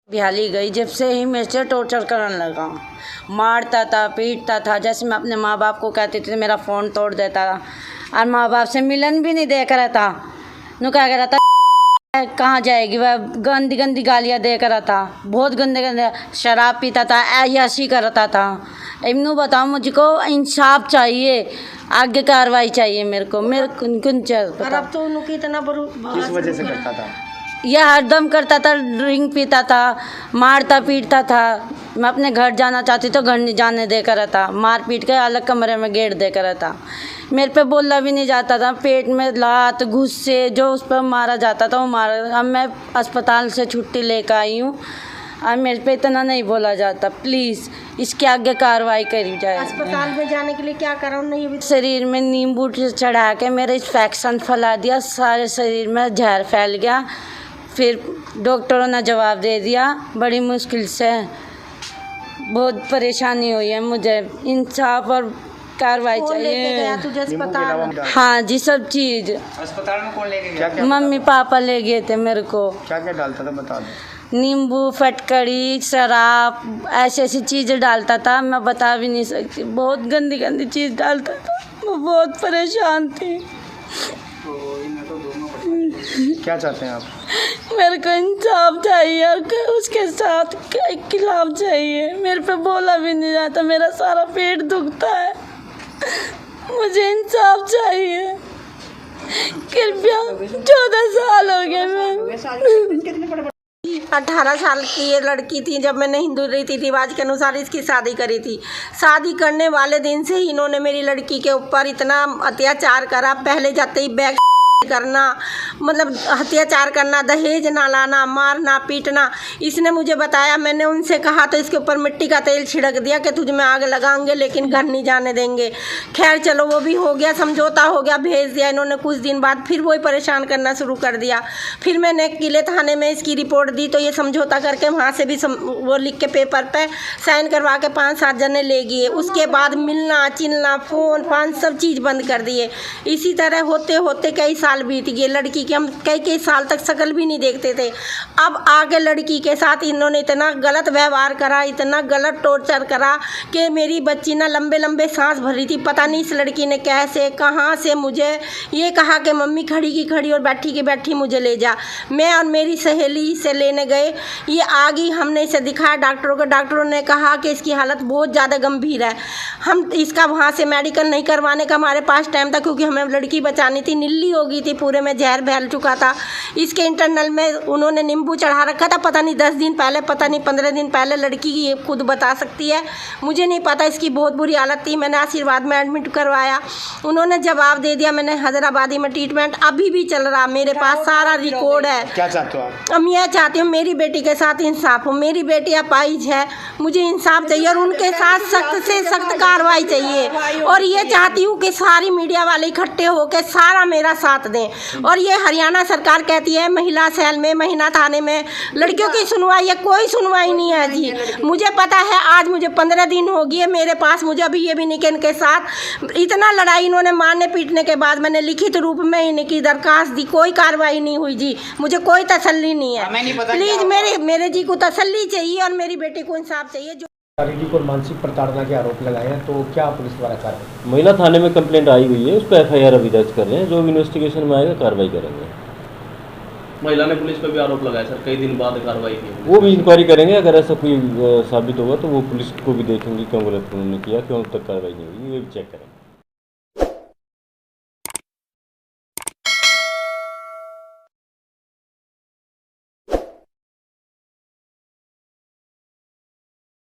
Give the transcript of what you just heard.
बिहाली गई जब से ही मेरे से टॉर्चर करने लगा, मारता था, पीटता था। जैसे मैं अपने माँ बाप को कहती थी मेरा फ़ोन तोड़ देता था, और माँ बाप से मिलन भी नहीं दे कर रहता। नु क्या कहता था कहाँ जाएगी, वह गंदी गंदी गालियाँ दे कर रहता, बहुत गंदे गंदे। शराब पीता था, ऐसी करता था। इन्नू बताओ, मुझको इंसाफ चाहिए, आगे कार्रवाई चाहिए मेरे को अब तो उनको इतना किस वजह से करता था? यह हरदम करता था, ड्रिंक पीता था, मारता पीटता था। मैं अपने घर जाना चाहती तो घर नहीं जाने देकर रहता, मार पीट के अलग कमरे में गेट देकर रहता। मेरे पे बोलना भी नहीं जाता था, पेट में लात गुस्से जो उस पर मारा जाता था वो मारा। अब मैं अस्पताल से छुट्टी लेकर आई हूँ और मेरे पे इतना नहीं बोला जाता। प्लीज़ इसके आगे कार्रवाई करी जाए। अस्पताल में जाने के लिए क्या करा उन्होंने? शरीर में नींबू चढ़ा के मेरे इन्फेक्शन फैला दिया, सारे शरीर में जहर फैल गया। फिर डॉक्टरों ने जवाब दे दिया, बड़ी मुश्किल से। बहुत परेशानी हुई है मुझे, इंसाफ और कार्रवाई चाहिए। तुझे अस्पताल? हाँ जी, सब चीज़। अस्पताल में कौन लेके गया? मम्मी पापा ले गए थे मेरे को। क्या क्या डालता था बता दो। नींबू, फटकड़ी, शराब, ऐसी ऐसी चीज़ें डालता था, मैं बता भी नहीं सकती। बहुत गंदी गंदी चीज़ डालता था, मैं बहुत परेशान थी। क्या चाहते हैं आप? मेरे को इंसाफ चाहिए और उसके साथ खिलाफ चाहिए। मेरे पे बोला भी नहीं जाता, मेरा सारा पेट दुखता है, मुझे इंसाफ चाहिए कृपया। 14 साल हो गए मैं। 18 साल की ये लड़की थी जब मैंने हिंदू रीति रिवाज के अनुसार इसकी शादी करी थी। शादी करने वाले दिन से ही इन्होंने मेरी लड़की के ऊपर इतना अत्याचार करा। पहले जाते ही बैग करना, मतलब अत्याचार करना, दहेज ना लाना, मारना पीटना। इसने मुझे बताया, मैंने उनसे कहा तो इसके ऊपर मिट्टी का तेल छिड़क दिया कि तुझ में आग लगाएंगे लेकिन घर नहीं जाने देंगे। खैर चलो वो भी हो गया, समझौता हो गया, भेज दिया इन्होंने। कुछ दिन बाद फिर वही परेशान करना शुरू कर दिया। फिर मैंने किले थाने में इसकी रिपोर्ट दी तो ये समझौता करके वहाँ से भी वो लिख के पेपर पर साइन करवा के 5-7 जने ले गए। उसके बाद मिलना चिलना, फ़ोन फान सब चीज़ बंद कर दिए। इसी तरह होते होते कई साल बीत गए। लड़की के हम कई साल तक शक्ल भी नहीं देखते थे। अब आगे लड़की के साथ इन्होंने इतना गलत व्यवहार करा, इतना गलत टॉर्चर करा कि मेरी बच्ची ना लंबे लंबे सांस भर रही थी। पता नहीं इस लड़की ने कैसे कहाँ से मुझे ये कहा कि मम्मी खड़ी की खड़ी और बैठी की बैठी मुझे ले जा। मैं और मेरी सहेली से लेने गए, ये आ गई, हमने इसे दिखाया डॉक्टरों को। डॉक्टरों ने कहा कि इसकी हालत बहुत ज़्यादा गंभीर है। हम इसका वहाँ से मेडिकल नहीं करवाने का हमारे पास टाइम था क्योंकि हमें लड़की बचानी थी। नीली हो गई थी, पूरे में जहर फैल चुका था। इसके इंटरनल में उन्होंने नींबू चढ़ा रखा था, पता नहीं 10 दिन पहले, पता नहीं 15 दिन पहले। लड़की ये खुद बता सकती है, मुझे नहीं पता। इसकी बहुत बुरी हालत थी। मैंने आशीर्वाद में एडमिट करवाया, उन्होंने जवाब दे दिया। मैंने हैदराबादी में ट्रीटमेंट अभी भी चल रहा, मेरे पास सारा रिकॉर्ड है। क्या चाहते हो आप? अब मैं चाहती हूँ मेरी बेटी के साथ इंसाफ हो। मेरी बेटी अपाहिज है, मुझे इंसाफ चाहिए और उनके साथ सख्त से सख्त कार्रवाई चाहिए। और ये चाहती हूँ कि सारी मीडिया वाले इकट्ठे होकर सारा मेरा साथ दें। और ये हरियाणा सरकार कहती है महिला सेल में, महिला थाने में लड़कियों की सुनवाई है, कोई सुनवाई नहीं है जी। मुझे पता है आज मुझे 15 दिन हो गए मेरे पास, मुझे अभी ये भी नहीं कि इनके साथ इतना लड़ाई इन्होंने मारने पीटने के बाद मैंने लिखित रूप में इनकी दरखास्त दी, कोई कार्रवाई नहीं हुई जी। मुझे कोई तसल्ली नहीं है। प्लीज़ मेरे जी को तसल्ली चाहिए और मेरी बेटी को इंसाफ चाहिए। जो शारीरिक और मानसिक प्रताड़ना के आरोप लगाए हैं, तो क्या पुलिस द्वारा कार्रवाई? महिला थाने में कंप्लेंट आई हुई है, उस पर FIR अभी दर्ज कर रहे हैं। जो इन्वेस्टिगेशन में आएगा कार्रवाई करेंगे। महिला ने पुलिस पर भी आरोप लगाया सर, कई दिन बाद कार्रवाई की। वो भी इंक्वायरी करेंगे, अगर ऐसा कोई साबित होगा तो वो पुलिस को भी देखेंगे क्यों गलत उन्होंने किया, क्यों तक कार्रवाई नहीं हुई, ये भी चेक करेंगे।